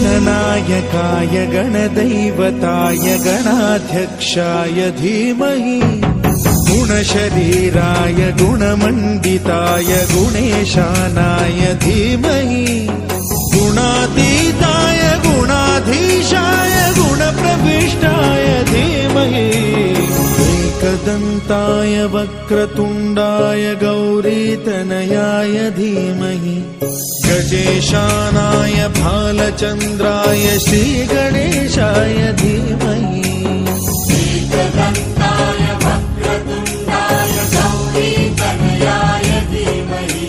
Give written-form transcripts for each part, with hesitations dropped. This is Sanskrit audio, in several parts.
गणनायकाय गणदैवताय गणाध्यक्षाय धीमहि गुणशरीराय गुणमण्डिताय गुणेशानाय धीमहि गुणातीताय गुणाधीशाय गुणप्रविष्टाय धीमहि एकदन्ताय वक्रतुण्डाय गौरीतनयाय धीमहि गजेशानाय भालचन्द्राय श्रीगणेशाय धीमहि एकदन्ताय वक्रतुण्डाय गौरीतनयाय धीमहि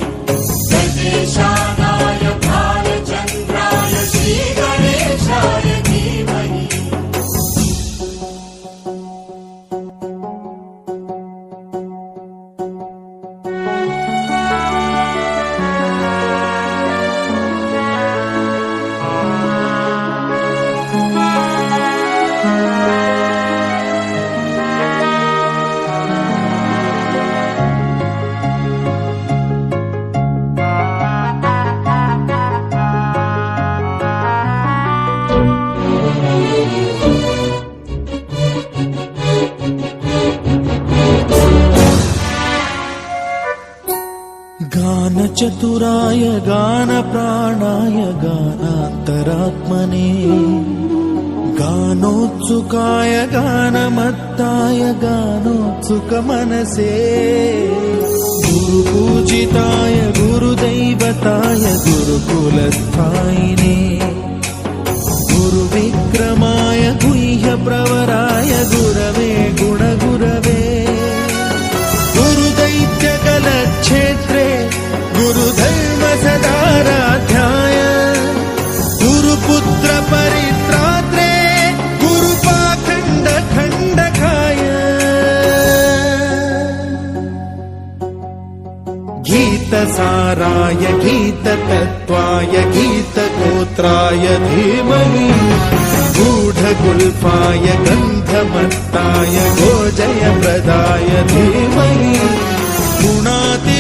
गजेशानाय भालचन्द्राय श्रीगणेशाय धीमहि गानचतुराय गानप्राणाय गानान्तरात्मने गानोत्सुकाय गानमत्ताय गानोत्सुकमनसे गुरुपूजिताय गुरुदैवताय गुरुकुलस्थायिने गुरुविक्रमाय गुह्यप्रवराय गुरवे गुणगुरवे गुरुदैत्यकलक्षेत्रे गुरुधर्मसदाराध्याय गुरुपुत्र परित्रात्रे गुरुपाखण्डखण्डकाय गीतसाराय गीततत्त्वाय गीतगोत्राय धीमहि गूढगुल्फाय गन्धमत्ताय गोजयप्रदाय धीमहि गुणाति